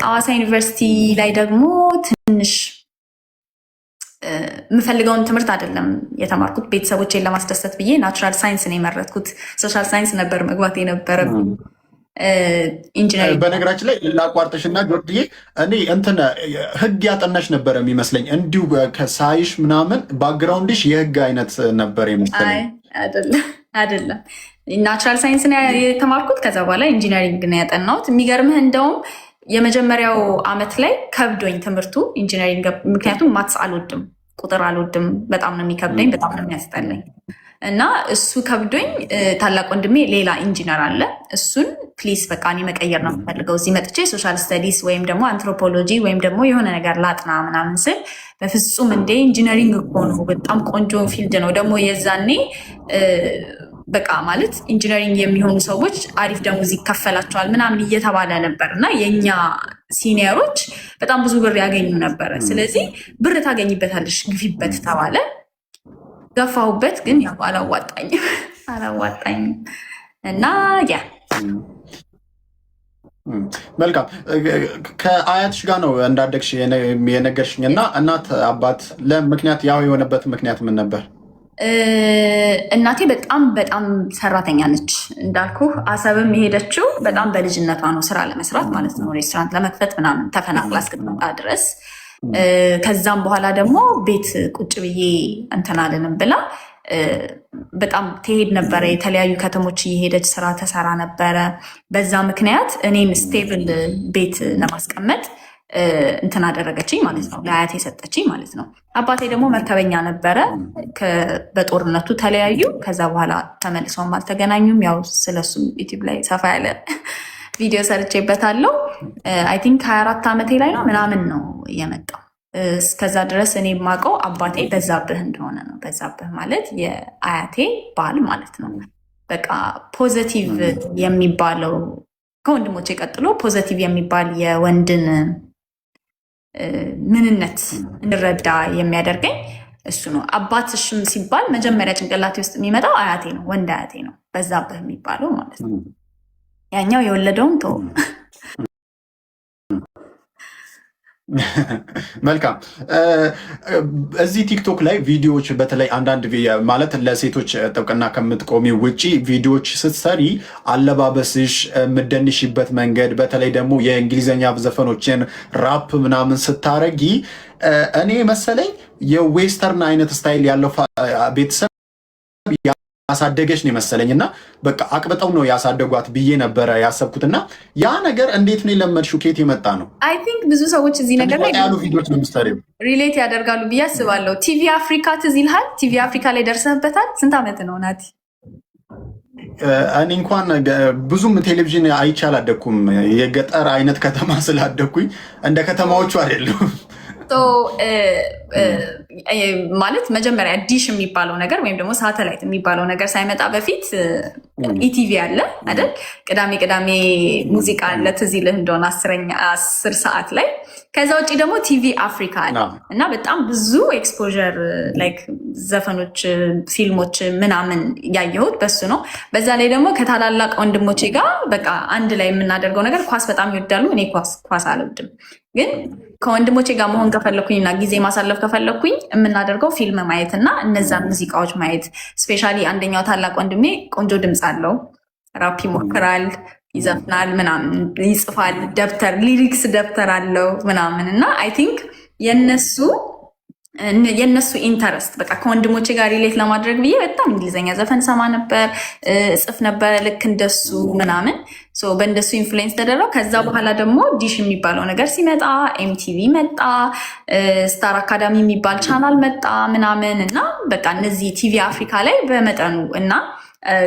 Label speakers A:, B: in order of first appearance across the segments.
A: አዋሳ ዩኒቨርሲቲ ላይ ደግሞ ትንሽ የምፈልገውን ትምህርት አይደለም የተማርኩት። ቤተሰቦቼን ለማስደሰት ብዬ ናቹራል ሳይንስ ነው የመረጥኩት። ሶሻል ሳይንስ ነበር መግባት የነበረብኝ። ኢንጂነሪንግ
B: በነገራችን ላይ ላቋርጥሽና ጆርድዬ እኔ ህግ ያጠናሽ ነበረ የሚመስለኝ እንዲሁ ከሳይሽ ምናምን ባክግራውንድሽ የህግ አይነት ነበር የመሰለኝ።
A: አይደለም ናቹራል ሳይንስ ነው የተማርኩት። ከዛ በኋላ ኢንጂነሪንግ ነው ያጠናሁት። የሚገርምህ እንደውም የመጀመሪያው አመት ላይ ከብዶኝ ትምህርቱ ኢንጂነሪንግ፣ ምክንያቱም ማትስ አልወድም፣ ቁጥር አልወድም፣ በጣም ነው የሚከብደኝ፣ በጣም ነው የሚያስጠላኝ እና እሱ ከብዶኝ ታላቅ ወንድሜ ሌላ ኢንጂነር አለ፣ እሱን ፕሊስ በቃ እኔ መቀየር ነው የምፈልገው፣ እዚህ መጥቼ ሶሻል ስተዲስ ወይም ደግሞ አንትሮፖሎጂ ወይም ደግሞ የሆነ ነገር ላጥና ምናምን ስል በፍጹም እንዴ ኢንጂነሪንግ እኮ ነው በጣም ቆንጆ ፊልድ ነው ደግሞ የዛኔ በቃ ማለት ኢንጂነሪንግ የሚሆኑ ሰዎች አሪፍ ደሞዝ ይከፈላቸዋል ምናምን እየተባለ ነበር እና የእኛ ሲኒየሮች በጣም ብዙ ብር ያገኙ ነበረ። ስለዚህ ብር ታገኝበታለሽ ግፊበት ተባለ። ገፋሁበት፣ ግን ያው አላዋጣኝም እና ያ
B: መልካም። ከአያትሽ ጋር ነው እንዳደግሽ የነገርሽኝ እና እናት አባት ለምክንያት ያው የሆነበት ምክንያት ምን ነበር?
A: እናቴ በጣም ሰራተኛ ነች እንዳልኩ። አሰብም የሄደችው በጣም በልጅነቷ ነው፣ ስራ ለመስራት ማለት ነው፣ ሬስቶራንት ለመክፈት ምናምን ተፈናቅላ እስክትመጣ ድረስ። ከዛም በኋላ ደግሞ ቤት ቁጭ ብዬ እንትን አልልም ብላ በጣም ትሄድ ነበረ። የተለያዩ ከተሞች እየሄደች ስራ ተሰራ ነበረ። በዛ ምክንያት እኔን ስቴብል ቤት ለማስቀመጥ እንትን አደረገችኝ ማለት ነው፣ ለአያቴ ሰጠችኝ ማለት ነው። አባቴ ደግሞ መርከበኛ ነበረ። በጦርነቱ ተለያዩ። ከዛ በኋላ ተመልሰውም አልተገናኙም። ያው ስለሱ ዩቲዩብ ላይ ሰፋ ያለ ቪዲዮ ሰርቼበታለሁ። አይ ቲንክ 24 ዓመቴ ላይ ነው ምናምን ነው የመጣው። እስከዛ ድረስ እኔ የማውቀው አባቴ በዛብህ እንደሆነ ነው። በዛብህ ማለት የአያቴ ባል ማለት ነው። በቃ ፖዘቲቭ የሚባለው ከወንድሞቼ ቀጥሎ ፖዘቲቭ የሚባል የወንድን ምንነት እንረዳ የሚያደርገኝ እሱ ነው። አባትሽም ሲባል መጀመሪያ ጭንቅላቴ ውስጥ የሚመጣው አያቴ ነው፣ ወንድ አያቴ ነው፣ በዛብህ የሚባለው ማለት ነው። ያኛው የወለደውን ተው።
B: መልካም። እዚህ ቲክቶክ ላይ ቪዲዮዎች በተለይ አንዳንድ ማለት ለሴቶች ጥብቅና ከምትቆሚ ውጪ ቪዲዮዎች ስትሰሪ አለባበስሽ፣ የምደንሽበት መንገድ፣ በተለይ ደግሞ የእንግሊዝኛ ዘፈኖችን ራፕ ምናምን ስታረጊ እኔ መሰለኝ የዌስተርን አይነት ስታይል ያለው ቤተሰብ ያሳደገች ነው መሰለኝ እና በቃ አቅብጠው ነው ያሳደጓት ብዬ ነበረ ያሰብኩትና ያ ነገር እንዴት ነው የለመድሽው? ከየት የመጣ ነው?
A: አይ ቲንክ ብዙ ሰዎች እዚህ ነገር ላይ
B: ያሉ ቪዲዮች ነው የምትሰሪው
A: ሪሌት ያደርጋሉ ብዬ አስባለሁ። ቲቪ አፍሪካ ትዝ ይልሃል? ቲቪ አፍሪካ ላይ ደርሰህበታል? ስንት ዓመት ነው ናቲ?
B: እኔ እንኳን ብዙም ቴሌቪዥን አይቼ አላደኩም። የገጠር አይነት ከተማ ስላደኩኝ እንደ ከተማዎቹ አይደሉም።
A: ማለት መጀመሪያ ዲሽ የሚባለው ነገር ወይም ደግሞ ሳተላይት የሚባለው ነገር ሳይመጣ በፊት ኢቲቪ አለ አይደል? ቅዳሜ ሙዚቃ አለ፣ ትዝ ይልህ እንደሆነ 10 ሰዓት ላይ። ከዛ ውጭ ደግሞ ቲቪ አፍሪካ አለ እና በጣም ብዙ ኤክስፖዠር ላይክ ዘፈኖች፣ ፊልሞች ምናምን ያየሁት በሱ ነው። በዛ ላይ ደግሞ ከታላላቅ ወንድሞቼ ጋር በቃ አንድ ላይ የምናደርገው ነገር ኳስ በጣም ይወዳሉ። እኔ ኳስ አልወድም፣ ግን ከወንድሞቼ ጋር መሆን ከፈለኩኝና ጊዜ ማሳለፍ ከፈለኩኝ የምናደርገው ፊልም ማየት እና እነዛን ሙዚቃዎች ማየት። ስፔሻሊ አንደኛው ታላቅ ወንድሜ ቆንጆ ድምፅ አለው፣ ራፕ ይሞክራል፣ ይዘፍናል፣ ምናምን ይጽፋል፣ ደብተር ሊሪክስ ደብተር አለው ምናምን እና አይ ቲንክ የነሱ ኢንተረስት በቃ ከወንድሞቼ ጋር ሪሌት ለማድረግ ብዬ በጣም እንግሊዝኛ ዘፈን ሰማ ነበር፣ እጽፍ ነበር ልክ እንደሱ ምናምን። በእንደሱ ኢንፍሉዌንስ ተደረው። ከዛ በኋላ ደግሞ ዲሽ የሚባለው ነገር ሲመጣ ኤምቲቪ መጣ፣ ስታር አካዳሚ የሚባል ቻናል መጣ ምናምን እና በቃ እነዚህ ቲቪ አፍሪካ ላይ በመጠኑ እና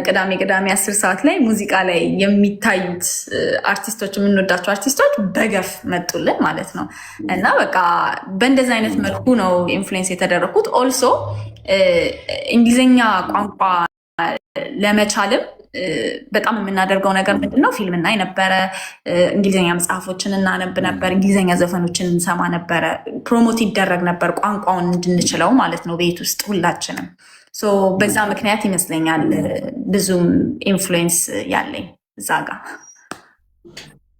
A: ቅዳሜ 10 ሰዓት ላይ ሙዚቃ ላይ የሚታዩት አርቲስቶች፣ የምንወዳቸው አርቲስቶች በገፍ መጡልን ማለት ነው። እና በቃ በእንደዚህ አይነት መልኩ ነው ኢንፍሉዌንስ የተደረኩት። ኦልሶ እንግሊዝኛ ቋንቋ ለመቻልም በጣም የምናደርገው ነገር ምንድነው? ፊልም እናይ ነበረ፣ እንግሊዝኛ መጽሐፎችን እናነብ ነበር፣ እንግሊዝኛ ዘፈኖችን እንሰማ ነበረ። ፕሮሞት ይደረግ ነበር ቋንቋውን እንድንችለው ማለት ነው ቤት ውስጥ ሁላችንም። በዛ ምክንያት ይመስለኛል ብዙም ኢንፍሉዌንስ ያለኝ እዛ ጋ።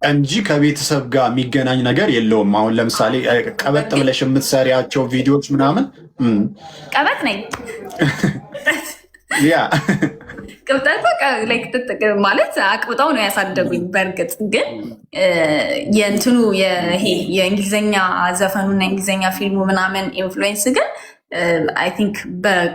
B: እንጂ ከቤተሰብ ጋር የሚገናኝ ነገር የለውም። አሁን ለምሳሌ ቀበጥ ብለሽ የምትሰሪያቸው ቪዲዮዎች ምናምን
A: ቀበጥ ነኝ
B: ያ
A: ቅብጠቱ ማለት አቅብጠው ነው ያሳደጉኝ። በእርግጥ ግን የእንትኑ ይሄ የእንግሊዝኛ ዘፈኑና የእንግሊዝኛ ፊልሙ ምናምን ኢንፍሉዌንስ ግን አይ ቲንክ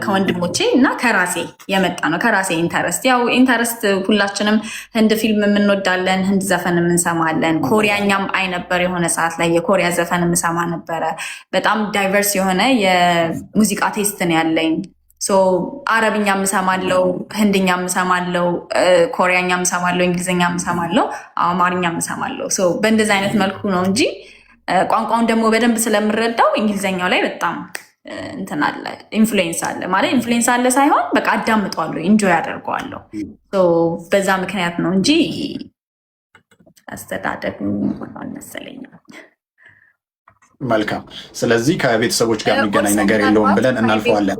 A: ከወንድሞቼ እና ከራሴ የመጣ ነው። ከራሴ ኢንተረስት ያው ኢንተረስት ሁላችንም ህንድ ፊልም የምንወዳለን፣ ህንድ ዘፈን የምንሰማለን። ኮሪያኛም አይ ነበር የሆነ ሰዓት ላይ የኮሪያ ዘፈን የምሰማ ነበረ። በጣም ዳይቨርስ የሆነ የሙዚቃ ቴስት ነው ያለኝ። አረብኛ ምሰማለው፣ ህንድኛ ምሰማለው፣ ኮሪያኛ ምሰማለው፣ እንግሊዝኛ ምሰማለው፣ አማርኛ ምሰማለው። በእንደዚህ አይነት መልኩ ነው እንጂ ቋንቋውን ደግሞ በደንብ ስለምረዳው እንግሊዝኛው ላይ በጣም እንትን አለ፣ ኢንፍሉዌንስ አለ። ማለት ኢንፍሉዌንስ አለ ሳይሆን በቃ አዳምጠዋለሁ፣ ኢንጆይ አደርገዋለሁ። በዛ ምክንያት ነው እንጂ አስተዳደግ አልመሰለኝም።
B: መልካም። ስለዚህ ከቤተሰቦች ጋር የሚገናኝ ነገር የለውም ብለን እናልፈዋለን።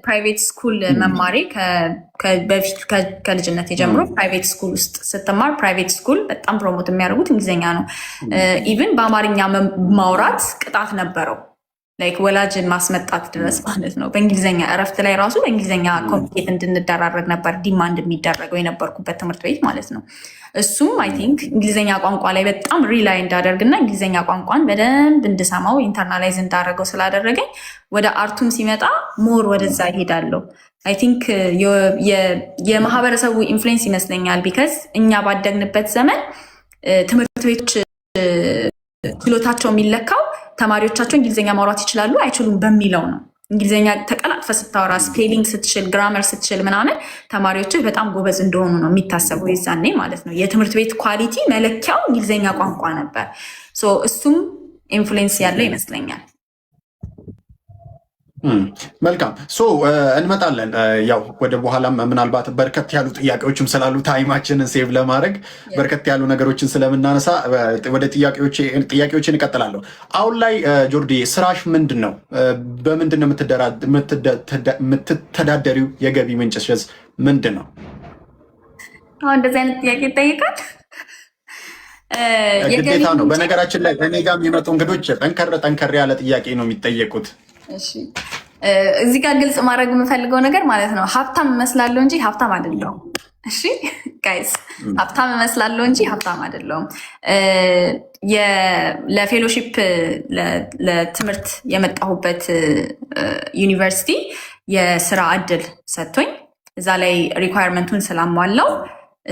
A: ፕራይቬት ስኩል መማሬ በፊት ከልጅነት ጀምሮ ፕራይቬት ስኩል ውስጥ ስትማር ፕራይቬት ስኩል በጣም ፕሮሞት የሚያደርጉት እንግሊዝኛ ነው። ኢቭን በአማርኛ ማውራት ቅጣት ነበረው፣ ላይክ ወላጅን ማስመጣት ድረስ ማለት ነው። በእንግሊዝኛ እረፍት ላይ ራሱ በእንግሊዝኛ ኮሚኒኬት እንድንደራረግ ነበር ዲማንድ የሚደረገው የነበርኩበት ትምህርት ቤት ማለት ነው። እሱም አይ ቲንክ እንግሊዝኛ ቋንቋ ላይ በጣም ሪላይ እንዳደርግና እንግሊዝኛ ቋንቋን በደንብ እንድሰማው ኢንተርናላይዝ እንዳደረገው ስላደረገኝ ወደ አርቱም ሲመጣ ሞር ወደዛ ይሄዳለሁ። አይ ቲንክ የማህበረሰቡ ኢንፍሉዌንስ ይመስለኛል። ቢካዝ እኛ ባደግንበት ዘመን ትምህርት ቤቶች ችሎታቸው የሚለካው ተማሪዎቻቸው እንግሊዝኛ ማውራት ይችላሉ አይችሉም በሚለው ነው። እንግሊዝኛ ተቀላጥፈ ስታወራ፣ ስፔሊንግ ስትችል፣ ግራመር ስትችል ምናምን ተማሪዎችህ በጣም ጎበዝ እንደሆኑ ነው የሚታሰበው የዛኔ ማለት ነው። የትምህርት ቤት ኳሊቲ መለኪያው እንግሊዝኛ ቋንቋ ነበር። እሱም ኢንፍሉዌንስ ያለው ይመስለኛል።
B: መልካም እንመጣለን። ያው ወደ በኋላም ምናልባት በርከት ያሉ ጥያቄዎችም ስላሉ ታይማችንን ሴቭ ለማድረግ በርከት ያሉ ነገሮችን ስለምናነሳ ወደ ጥያቄዎችን እቀጥላለሁ። አሁን ላይ ጆርዲ ስራሽ ምንድን ነው? በምንድን ነው የምትተዳደሪው? የገቢ ምንጭሽ ምንድን ነው?
A: እንደዚህ አይነት ጥያቄ ይጠይቃል።
B: ግዴታ ነው። በነገራችን ላይ እኔ ጋር የሚመጡ እንግዶች ጠንከር ያለ ጥያቄ ነው የሚጠየቁት።
A: እዚህ ጋር ግልጽ ማድረግ የምፈልገው ነገር ማለት ነው ሀብታም እመስላለሁ እንጂ ሀብታም አይደለሁም። እሺ ጋይስ፣ ሀብታም እመስላለሁ እንጂ ሀብታም አይደለሁም። ለፌሎሺፕ ለትምህርት የመጣሁበት ዩኒቨርሲቲ የስራ እድል ሰጥቶኝ እዛ ላይ ሪኳየርመንቱን ስላሟላው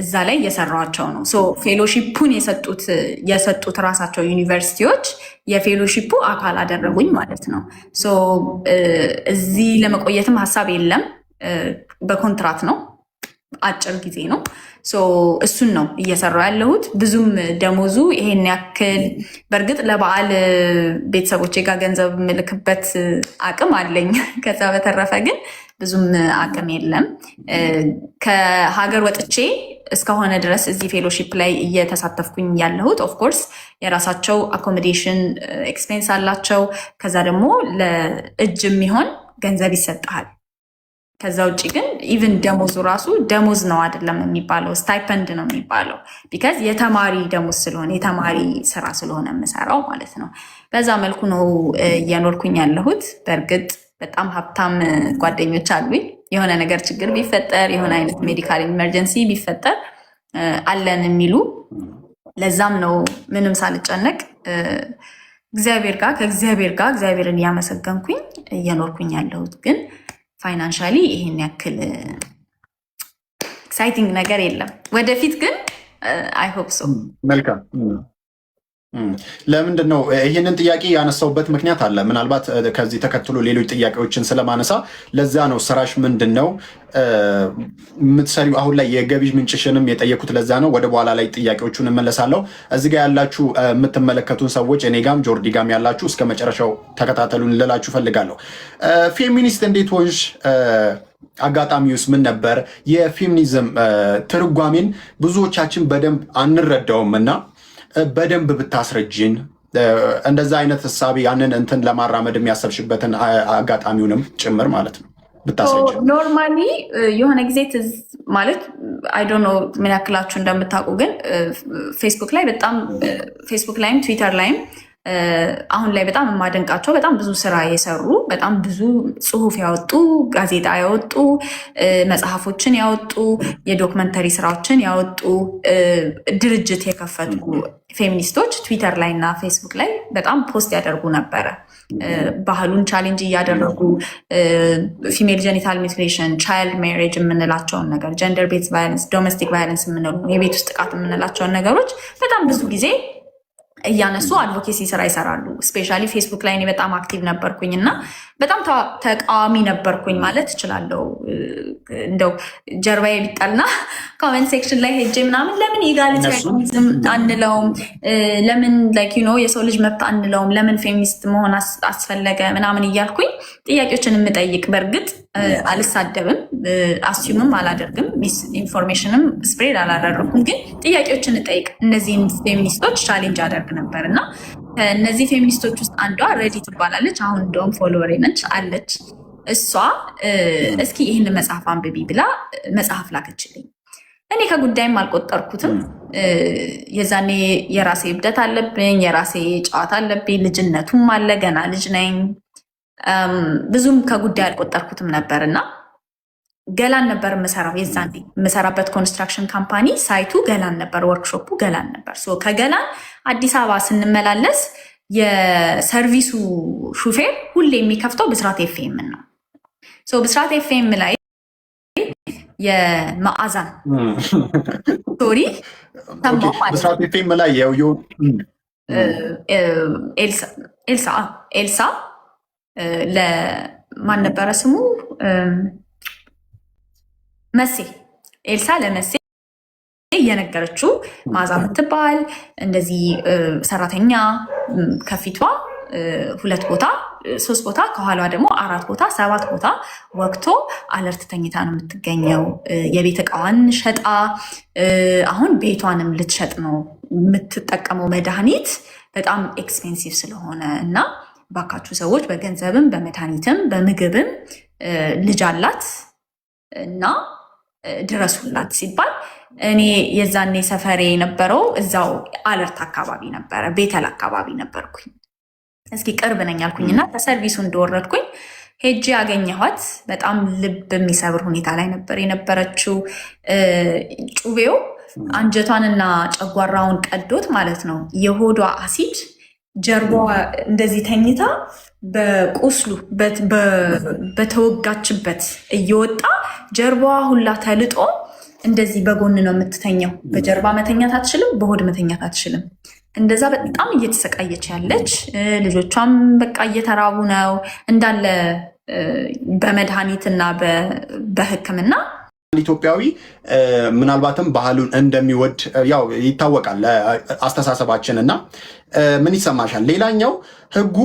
A: እዛ ላይ እየሰራቸው ነው። ፌሎሺፑን የሰጡት ራሳቸው ዩኒቨርሲቲዎች የፌሎሺፑ አካል አደረጉኝ ማለት ነው። እዚህ ለመቆየትም ሀሳብ የለም። በኮንትራት ነው፣ አጭር ጊዜ ነው። እሱን ነው እየሰራው ያለሁት። ብዙም ደሞዙ ይሄን ያክል በእርግጥ ለበዓል ቤተሰቦቼ ጋር ገንዘብ የምልክበት አቅም አለኝ። ከዛ በተረፈ ግን ብዙም አቅም የለም። ከሀገር ወጥቼ እስከሆነ ድረስ እዚህ ፌሎሺፕ ላይ እየተሳተፍኩኝ ያለሁት ኦፍኮርስ የራሳቸው አኮሞዴሽን ኤክስፔንስ አላቸው። ከዛ ደግሞ ለእጅ የሚሆን ገንዘብ ይሰጥሃል። ከዛ ውጭ ግን ኢቭን ደሞዙ ራሱ ደሞዝ ነው አይደለም የሚባለው፣ ስታይፐንድ ነው የሚባለው። ቢካዝ የተማሪ ደሞዝ ስለሆነ የተማሪ ስራ ስለሆነ የምሰራው ማለት ነው። በዛ መልኩ ነው እየኖርኩኝ ያለሁት። በእርግጥ በጣም ሀብታም ጓደኞች አሉኝ። የሆነ ነገር ችግር ቢፈጠር፣ የሆነ አይነት ሜዲካል ኢመርጀንሲ ቢፈጠር አለን የሚሉ። ለዛም ነው ምንም ሳልጨነቅ ከእግዚአብሔር ጋር እግዚአብሔርን እያመሰገንኩኝ እየኖርኩኝ ያለሁት። ግን ፋይናንሻሊ ይሄን ያክል ኤክሳይቲንግ ነገር የለም። ወደፊት ግን አይ ሆፕ ሶ።
B: መልካም። ለምንድን ነው ይህንን ጥያቄ ያነሳውበት ምክንያት አለ። ምናልባት ከዚህ ተከትሎ ሌሎች ጥያቄዎችን ስለማነሳ ለዛ ነው። ስራሽ ምንድን ነው የምትሰሪው? አሁን ላይ የገቢ ምንጭሽንም የጠየኩት ለዛ ነው። ወደ በኋላ ላይ ጥያቄዎቹን እመለሳለሁ። እዚህ ጋር ያላችሁ የምትመለከቱን ሰዎች እኔ ጋም ጆርዲ ጋም ያላችሁ እስከ መጨረሻው ተከታተሉን ልላችሁ ፈልጋለሁ። ፌሚኒስት እንዴት ሆንሽ? አጋጣሚውስ ምን ነበር? የፌሚኒዝም ትርጓሜን ብዙዎቻችን በደንብ አንረዳውም እና በደንብ ብታስረጅን፣ እንደዛ አይነት ህሳቤ ያንን እንትን ለማራመድ የሚያሰብሽበትን አጋጣሚውንም ጭምር ማለት ነው። ብታስረጅ።
A: ኖርማሊ የሆነ ጊዜ ማለት አይ ዶንት ኖ ምን ያክላችሁ እንደምታውቁ ግን ፌስቡክ ላይ በጣም ፌስቡክ ላይም ትዊተር ላይም አሁን ላይ በጣም የማደንቃቸው በጣም ብዙ ስራ የሰሩ በጣም ብዙ ጽሁፍ ያወጡ ጋዜጣ ያወጡ መጽሐፎችን ያወጡ የዶክመንተሪ ስራዎችን ያወጡ ድርጅት የከፈቱ ፌሚኒስቶች ትዊተር ላይ እና ፌስቡክ ላይ በጣም ፖስት ያደርጉ ነበረ። ባህሉን ቻሌንጅ እያደረጉ ፊሜል ጀኒታል ሚውቲሌሽን፣ ቻይልድ ሜሬጅ የምንላቸውን ነገር፣ ጀንደር ቤዝ ቫይለንስ፣ ዶሜስቲክ ቫይለንስ የምንሉ የቤት ውስጥ ጥቃት የምንላቸውን ነገሮች በጣም ብዙ ጊዜ እያነሱ አድቮኬሲ ስራ ይሰራሉ። ስፔሻሊ ፌስቡክ ላይ እኔ በጣም አክቲቭ ነበርኩኝ እና በጣም ተቃዋሚ ነበርኩኝ ማለት እችላለሁ። እንደው ጀርባዬ ቢጠልና ኮመንት ሴክሽን ላይ ሄጄ ምናምን ለምን ኢጋሊታሪያኒዝም አንለውም፣ ለምን ላይክ ዩ ኖ የሰው ልጅ መብት አንለውም፣ ለምን ፌሚኒስት መሆን አስፈለገ ምናምን እያልኩኝ ጥያቄዎችን የምጠይቅ በእርግጥ አልሳደብም፣ አስዩምም አላደርግም፣ ሚስ ኢንፎርሜሽንም ስፕሬድ አላደረኩም። ግን ጥያቄዎችን እጠይቅ እነዚህን ፌሚኒስቶች ቻሌንጅ አደርግ ነበር እና እነዚህ ፌሚኒስቶች ውስጥ አንዷ ረዲ ትባላለች። አሁን እንደውም ፎሎወሬ ነች አለች። እሷ እስኪ ይህን መጽሐፍ አንብቢ ብላ መጽሐፍ ላከችልኝ። እኔ ከጉዳይም አልቆጠርኩትም። የዛኔ የራሴ እብደት አለብኝ፣ የራሴ ጨዋታ አለብኝ፣ ልጅነቱም አለ፣ ገና ልጅ ነኝ። ብዙም ከጉዳይ አልቆጠርኩትም ነበር እና ገላን ነበር የምሰራው። የዛኔ የምሰራበት ኮንስትራክሽን ካምፓኒ ሳይቱ ገላን ነበር፣ ወርክሾፑ ገላን ነበር። ከገላን አዲስ አበባ ስንመላለስ የሰርቪሱ ሹፌር ሁሌ የሚከፍተው ብስራት ኤፍኤም ነው። ብስራት ኤፍኤም ላይ የመዓዛን ስቶሪ ሰማሁ ማለት
B: ብስራት ኤፍኤም ላይ
A: ኤልሳ ለማን ነበረ ስሙ? መሴ ኤልሳ ለመሴ እየነገረችው መዓዛ የምትባል እንደዚህ ሰራተኛ ከፊቷ 2 ቦታ 3 ቦታ ከኋሏ ደግሞ 4 ቦታ 7 ቦታ ወቅቶ አለርት ተኝታ ነው የምትገኘው። የቤት እቃዋን ሸጣ አሁን ቤቷንም ልትሸጥ ነው። የምትጠቀመው መድኃኒት በጣም ኤክስፔንሲቭ ስለሆነ እና ባካችሁ ሰዎች በገንዘብም በመድኃኒትም በምግብም ልጅ አላት እና ድረሱላት ሲባል እኔ የዛኔ ሰፈሬ የነበረው እዛው አለርት አካባቢ ነበረ፣ ቤተል አካባቢ ነበርኩኝ። እስኪ ቅርብ ነኝ አልኩኝና ከሰርቪሱ እንደወረድኩኝ ሄጄ ያገኘኋት በጣም ልብ የሚሰብር ሁኔታ ላይ ነበር የነበረችው። ጩቤው አንጀቷንና ጨጓራውን ቀዶት ማለት ነው። የሆዷ አሲድ ጀርባዋ እንደዚህ ተኝታ በቁስሉ በተወጋችበት እየወጣ ጀርባዋ ሁላ ተልጦ እንደዚህ በጎን ነው የምትተኘው። በጀርባ መተኛት አትችልም፣ በሆድ መተኛት አትችልም። እንደዛ በጣም እየተሰቃየች ያለች፣ ልጆቿም በቃ እየተራቡ ነው እንዳለ በመድኃኒትና በሕክምና።
B: ኢትዮጵያዊ ምናልባትም ባህሉን እንደሚወድ ያው ይታወቃል አስተሳሰባችን እና ምን ይሰማሻል? ሌላኛው ህጉ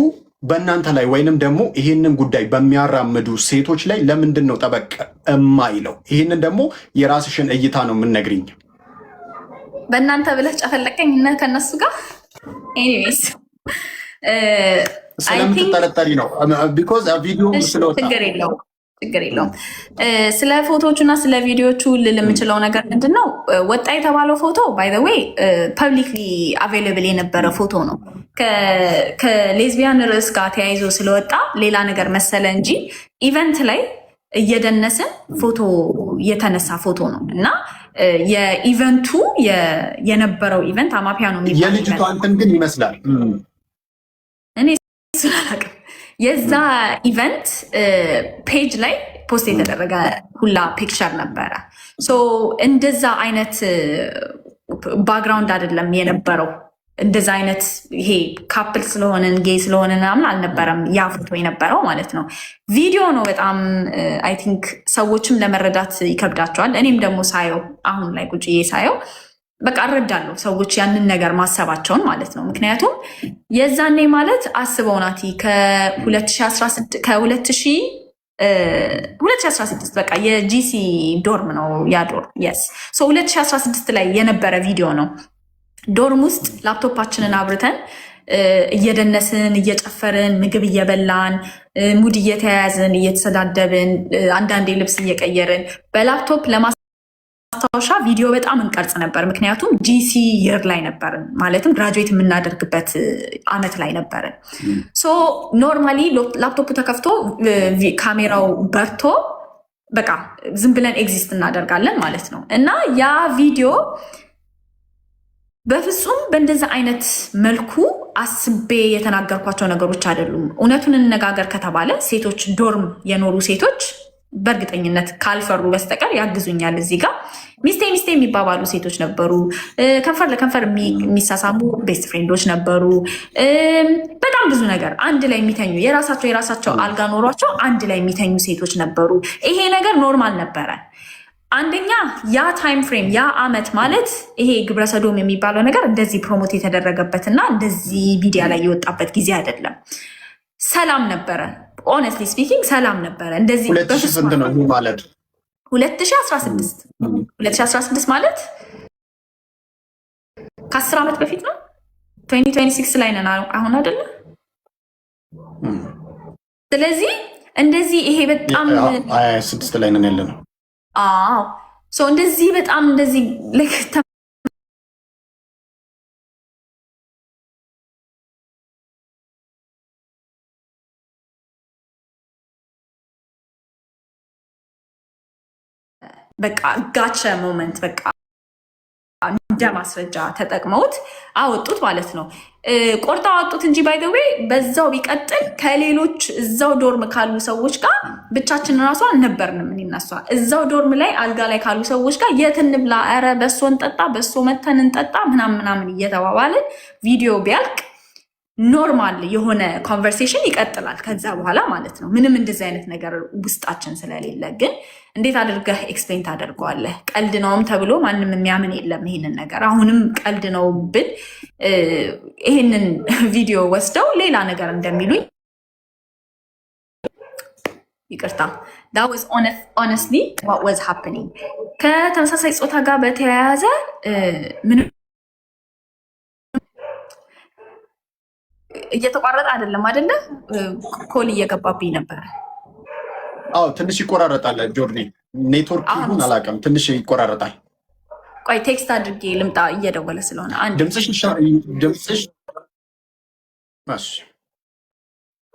B: በእናንተ ላይ ወይንም ደግሞ ይህንን ጉዳይ በሚያራምዱ ሴቶች ላይ ለምንድን ነው ጠበቅ እማይለው? ይህንን ደግሞ የራስሽን እይታ ነው የምንነግርኝ።
A: በእናንተ ብለህ ጨፈለቀኝ እና ከነሱ ጋር ኤኒዌይስ
B: ስለምትጠረጠሪ ነው። ቢኮዝ ቪዲዮ ስለወጣ
A: ችግር የለውም። ስለ ፎቶዎቹ እና ስለ ቪዲዮቹ ልል የምችለው ነገር ምንድን ነው፣ ወጣ የተባለው ፎቶ ባይ ዘ ዌይ ፐብሊክሊ አቬይላብል የነበረ ፎቶ ነው። ከሌዝቢያን ርዕስ ጋር ተያይዞ ስለወጣ ሌላ ነገር መሰለ እንጂ ኢቨንት ላይ እየደነስን ፎቶ የተነሳ ፎቶ ነው እና የኢቨንቱ የነበረው ኢቨንት አማፒያ ነው የሚባለው
B: የልጅቷ እንትን ግን ይመስላል።
A: እኔ እሱን አላውቅም። የዛ ኢቨንት ፔጅ ላይ ፖስት የተደረገ ሁላ ፒክቸር ነበረ። እንደዛ አይነት ባክግራውንድ አይደለም የነበረው። እንደዛ አይነት ይሄ ካፕል ስለሆነን ጌይ ስለሆነ ምናምን አልነበረም ያ ፎቶ የነበረው ማለት ነው። ቪዲዮ ነው። በጣም አይ ቲንክ ሰዎችም ለመረዳት ይከብዳቸዋል። እኔም ደግሞ ሳየው አሁን ላይ ቁጭዬ ሳየው በቃ እረዳለሁ ሰዎች ያንን ነገር ማሰባቸውን ማለት ነው። ምክንያቱም የዛኔ ማለት አስበው ናቲ ከ2016 በቃ የጂሲ ዶርም ነው ያ ዶርም የስ 2016 ላይ የነበረ ቪዲዮ ነው። ዶርም ውስጥ ላፕቶፓችንን አብርተን እየደነስን እየጨፈርን ምግብ እየበላን ሙድ እየተያያዝን እየተሰዳደብን አንዳንዴ ልብስ እየቀየርን በላፕቶፕ ለማስታወሻ ቪዲዮ በጣም እንቀርጽ ነበር። ምክንያቱም ጂሲ ይር ላይ ነበርን፣ ማለትም ግራጁዌት የምናደርግበት አመት ላይ ነበርን። ሶ ኖርማሊ ላፕቶፑ ተከፍቶ ካሜራው በርቶ በቃ ዝም ብለን ኤግዚስት እናደርጋለን ማለት ነው። እና ያ ቪዲዮ በፍጹም በእንደዛ አይነት መልኩ አስቤ የተናገርኳቸው ነገሮች አይደሉም። እውነቱን እንነጋገር ከተባለ ሴቶች ዶርም የኖሩ ሴቶች በእርግጠኝነት ካልፈሩ በስተቀር ያግዙኛል። እዚህ ጋር ሚስቴ ሚስቴ የሚባባሉ ሴቶች ነበሩ። ከንፈር ለከንፈር የሚሳሳሙ ቤስት ፍሬንዶች ነበሩ። በጣም ብዙ ነገር አንድ ላይ የሚተኙ የራሳቸው አልጋ ኖሯቸው አንድ ላይ የሚተኙ ሴቶች ነበሩ። ይሄ ነገር ኖርማል ነበረ። አንደኛ ያ ታይም ፍሬም ያ አመት ማለት ይሄ ግብረሰዶም የሚባለው ነገር እንደዚህ ፕሮሞት የተደረገበትና እንደዚህ ሚዲያ ላይ የወጣበት ጊዜ አይደለም። ሰላም ነበረ። ኦነስትሊ ስፒኪንግ ሰላም ነበረ። እንደዚህ
B: 2000 ነው ማለት
A: 2016 ማለት ከ10 ዓመት በፊት ነው። 2026 ላይ ነን አሁን አይደለ? ስለዚህ እንደዚህ ይሄ በጣም
B: 26 ላይ ነን ያለ ነው።
A: አዎ እንደዚህ በጣም እንደዚህ በቃ ጋቸ ሞመንት በቃ እንደ ማስረጃ ተጠቅመውት አወጡት ማለት ነው። ቆርጣ አወጡት እንጂ ባይዘዌ በዛው ቢቀጥል ከሌሎች እዛው ዶርም ካሉ ሰዎች ጋር ብቻችን ራሱ አልነበርንም። እኔናሷ እዛው ዶርም ላይ አልጋ ላይ ካሉ ሰዎች ጋር የት እንብላ፣ ኧረ በሶ እንጠጣ፣ በሶ መተን እንጠጣ ምናምን እየተባባልን ቪዲዮ ቢያልቅ ኖርማል የሆነ ኮንቨርሴሽን ይቀጥላል ከዛ በኋላ ማለት ነው። ምንም እንደዚህ አይነት ነገር ውስጣችን ስለሌለ ግን እንዴት አድርገህ ኤክስፕሌን ታደርገዋለህ? ቀልድ ነውም ተብሎ ማንም የሚያምን የለም ይሄንን ነገር። አሁንም ቀልድ ነው ብል ይሄንን ቪዲዮ ወስደው ሌላ ነገር እንደሚሉኝ ይቅርታ። that was honestly what was happening። ከተመሳሳይ ጾታ ጋር በተያያዘ ምንም እየተቋረጠ አይደለም አይደለ? ኮል እየገባብኝ ነበር።
B: አዎ ትንሽ ይቆራረጣል። ጆርኒ ኔትወርክ ይሁን አላውቅም፣ ትንሽ ይቆራረጣል።
A: ቆይ ቴክስት አድርጌ ልምጣ፣ እየደወለ ስለሆነ። አንድ
B: ድምፅሽ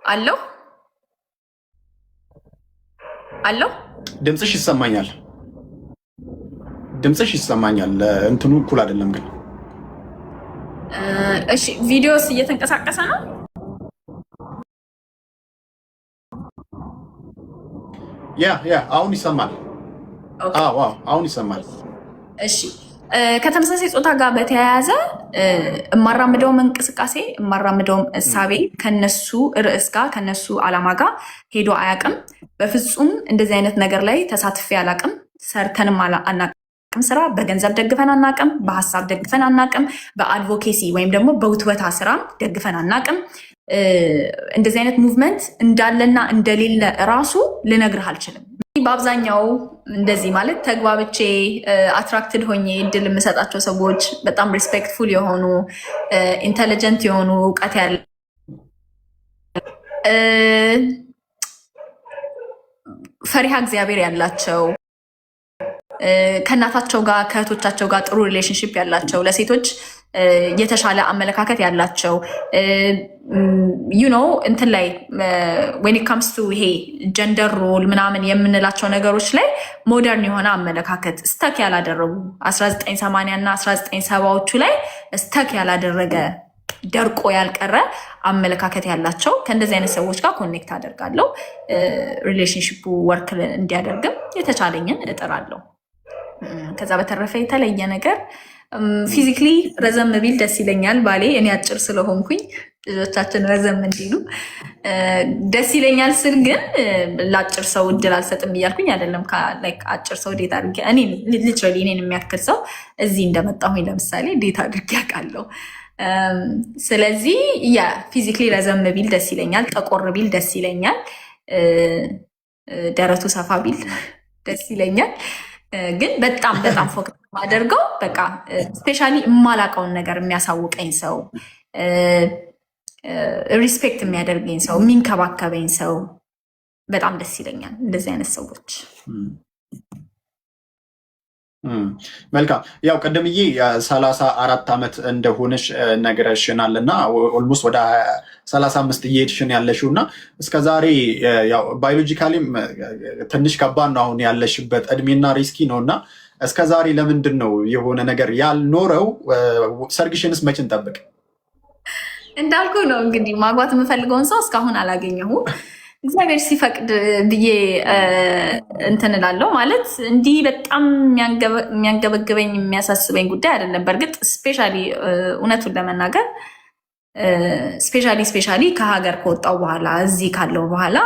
A: አለው አለው
B: ድምፅሽ ይሰማኛል። እንትኑ እኩል አይደለም ግን።
A: እሺ ቪዲዮስ እየተንቀሳቀሰ ነው?
B: ያ አሁን ይሰማል። አሁን ይሰማል።
A: እሺ ከተመሳሳይ ጾታ ጋር በተያያዘ የማራምደውም እንቅስቃሴ የማራምደውም እሳቤ ከነሱ ርዕስ ጋር ከነሱ ዓላማ ጋር ሄዶ አያውቅም። በፍጹም እንደዚህ አይነት ነገር ላይ ተሳትፌ አላውቅም። ሰርተንም አናውቅም። ስራ በገንዘብ ደግፈን አናውቅም። በሀሳብ ደግፈን አናውቅም። በአድቮኬሲ ወይም ደግሞ በውትወታ ስራ ደግፈን አናውቅም። እንደዚህ አይነት ሙቭመንት እንዳለና እንደሌለ እራሱ ልነግርህ አልችልም። በአብዛኛው እንደዚህ ማለት ተግባብቼ አትራክትድ ሆኜ እድል የምሰጣቸው ሰዎች በጣም ሪስፔክትፉል የሆኑ ኢንቴሊጀንት የሆኑ እውቀት ያለ ፈሪሃ እግዚአብሔር ያላቸው ከእናታቸው ጋር ከእህቶቻቸው ጋር ጥሩ ሪሌሽንሽፕ ያላቸው ለሴቶች የተሻለ አመለካከት ያላቸው እንትን ላይ ዌን ኢት ካምስ ቱ ይሄ ጀንደር ሮል ምናምን የምንላቸው ነገሮች ላይ ሞደርን የሆነ አመለካከት ስተክ ያላደረጉ 1980 እና 1970ዎቹ ላይ ስተክ ያላደረገ ደርቆ ያልቀረ አመለካከት ያላቸው ከእንደዚህ አይነት ሰዎች ጋር ኮኔክት አደርጋለሁ። ሪሌሽንሽፑ ወርክ እንዲያደርግም የተቻለኝን እጥራለሁ። ከዛ በተረፈ የተለየ ነገር ፊዚክሊ ረዘም ቢል ደስ ይለኛል። ባሌ እኔ አጭር ስለሆንኩኝ ልጆቻችን ረዘም እንዲሉ ደስ ይለኛል ስል ግን ለአጭር ሰው እድል አልሰጥም እያልኩኝ አይደለም። አጭር ሰው ዴት አድርጌ ሊትራሊ እኔን የሚያክል ሰው እዚህ እንደመጣሁኝ ለምሳሌ ዴት አድርጌ አውቃለሁ። ስለዚህ ፊዚክሊ ረዘም ቢል ደስ ይለኛል። ጠቆር ቢል ደስ ይለኛል። ደረቱ ሰፋ ቢል ደስ ይለኛል። ግን በጣም ፎከስ ማደርገው በቃ ስፔሻሊ የማላውቀውን ነገር የሚያሳውቀኝ ሰው ሪስፔክት የሚያደርገኝ ሰው፣ የሚንከባከበኝ ሰው በጣም ደስ ይለኛል። እንደዚህ አይነት ሰዎች።
B: መልካም። ያው ቀደምዬ 34 ዓመት እንደሆነሽ ነግረሽናል እና ኦልሞስት ወደ 35 እየሄድሽን ያለሽው እና እስከዛሬ ያው ባዮሎጂካሊም ትንሽ ከባድ ነው አሁን ያለሽበት እድሜና ሪስኪ ነው እና እስከዛሬ ለምንድን ነው የሆነ ነገር ያልኖረው? ሰርግሽንስ መች እንጠብቅ?
A: እንዳልኩ ነው እንግዲህ ማግባት የምፈልገውን ሰው እስካሁን አላገኘሁም። እግዚአብሔር ሲፈቅድ ብዬ እንትን እላለሁ። ማለት እንዲህ በጣም የሚያንገበግበኝ የሚያሳስበኝ ጉዳይ አይደለም። በእርግጥ ስፔሻሊ እውነቱን ለመናገር ስፔሻሊ ከሀገር ከወጣው በኋላ እዚህ ካለው በኋላ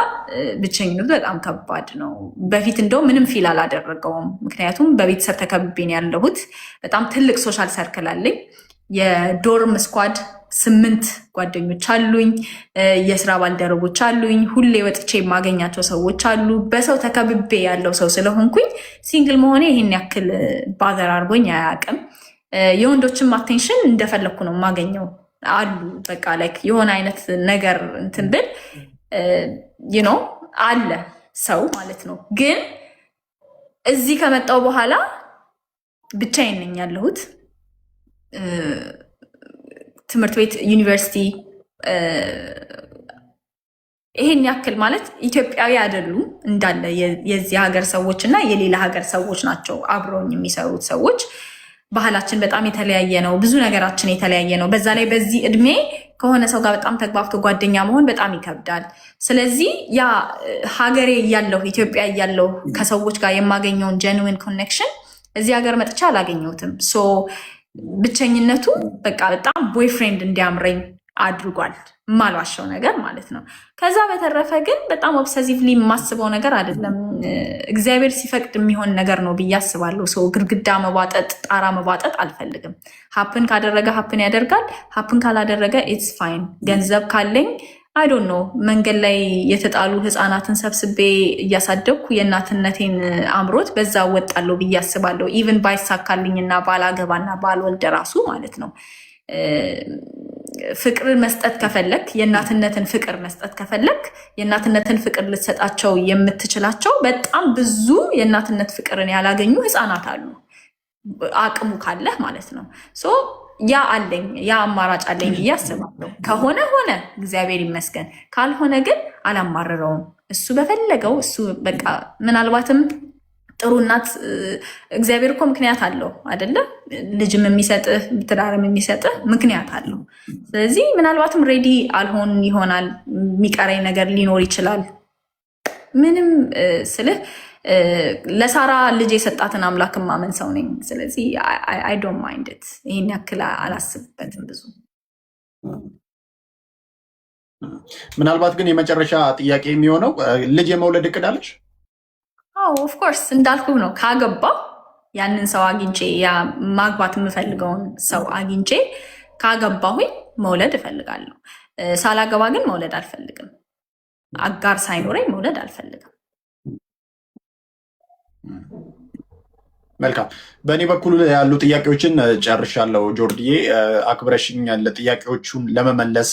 A: ብቸኝነቱ በጣም ከባድ ነው። በፊት እንደው ምንም ፊል አላደረገውም። ምክንያቱም በቤተሰብ ተከብቤን ያለሁት በጣም ትልቅ ሶሻል ሰርክል አለኝ። የዶርም ስኳድ 8 ጓደኞች አሉኝ። የስራ ባልደረቦች አሉኝ። ሁሌ ወጥቼ የማገኛቸው ሰዎች አሉ። በሰው ተከብቤ ያለው ሰው ስለሆንኩኝ ሲንግል መሆኔ ይህን ያክል ባዘር አድርጎኝ አያውቅም። የወንዶችም አቴንሽን እንደፈለግኩ ነው የማገኘው አሉ። በቃ ላይክ የሆነ አይነት ነገር እንትን ብል አለ ሰው ማለት ነው። ግን እዚህ ከመጣው በኋላ ብቻዬን ነኝ ያለሁት። ትምህርት ቤት፣ ዩኒቨርሲቲ ይሄን ያክል ማለት ኢትዮጵያዊ አይደሉም እንዳለ የዚህ ሀገር ሰዎች እና የሌላ ሀገር ሰዎች ናቸው አብረውኝ የሚሰሩት ሰዎች። ባህላችን በጣም የተለያየ ነው። ብዙ ነገራችን የተለያየ ነው። በዛ ላይ በዚህ እድሜ ከሆነ ሰው ጋር በጣም ተግባብቶ ጓደኛ መሆን በጣም ይከብዳል። ስለዚህ ያ ሀገሬ እያለሁ ኢትዮጵያ እያለሁ ከሰዎች ጋር የማገኘውን ጀንዊን ኮኔክሽን እዚህ ሀገር መጥቻ አላገኘሁትም። ሶ ብቸኝነቱ በቃ በጣም ቦይፍሬንድ እንዲያምረኝ አድርጓል። የማልዋሸው ነገር ማለት ነው። ከዛ በተረፈ ግን በጣም ኦብሰሲቭሊ የማስበው ነገር አይደለም። እግዚአብሔር ሲፈቅድ የሚሆን ነገር ነው ብዬ አስባለሁ። ሰው ግድግዳ መቧጠጥ፣ ጣራ መቧጠጥ አልፈልግም። ሀፕን ካደረገ ሀፕን ያደርጋል። ሀፕን ካላደረገ ኢትስ ፋይን። ገንዘብ ካለኝ አይ ዶንት ኖ መንገድ ላይ የተጣሉ ህፃናትን ሰብስቤ እያሳደግኩ የእናትነቴን አምሮት በዛ እወጣለሁ ብዬ አስባለሁ። ኢቭን ባይሳካልኝና ባላገባና ባልወልድ ራሱ ማለት ነው። ፍቅር መስጠት ከፈለክ፣ የእናትነትን ፍቅር መስጠት ከፈለክ፣ የእናትነትን ፍቅር ልትሰጣቸው የምትችላቸው በጣም ብዙ የእናትነት ፍቅርን ያላገኙ ህፃናት አሉ፣ አቅሙ ካለህ ማለት ነው። ሶ ያ አለኝ፣ ያ አማራጭ አለኝ ብዬ አስባለሁ። ከሆነ ሆነ፣ እግዚአብሔር ይመስገን። ካልሆነ ግን አላማርረውም። እሱ በፈለገው እሱ በቃ ምናልባትም ጥሩ እናት እግዚአብሔር እኮ ምክንያት አለው አይደለም? ልጅም የሚሰጥህ ትዳርም የሚሰጥህ ምክንያት አለው። ስለዚህ ምናልባትም ሬዲ አልሆን ይሆናል፣ የሚቀረኝ ነገር ሊኖር ይችላል። ምንም ስልህ ለሳራ ልጅ የሰጣትን አምላክ ማመን ሰው ነኝ። ስለዚህ አይ ዶንት ማይንድ ኢት። ይህን ያክል አላስብበትም ብዙ።
B: ምናልባት ግን የመጨረሻ ጥያቄ የሚሆነው ልጅ የመውለድ እቅድ አለሽ?
A: ኦፍኮርስ እንዳልኩ ነው። ካገባ ያንን ሰው አግኝቼ ያ ማግባት የምፈልገውን ሰው አግኝቼ ካገባሁኝ መውለድ እፈልጋለሁ። ሳላገባ ግን መውለድ አልፈልግም። አጋር ሳይኖረኝ መውለድ አልፈልግም።
B: መልካም። በእኔ በኩል ያሉ ጥያቄዎችን ጨርሻለሁ። ጆርዲዬ አክብረሽኛል። ጥያቄዎቹን ለመመለስ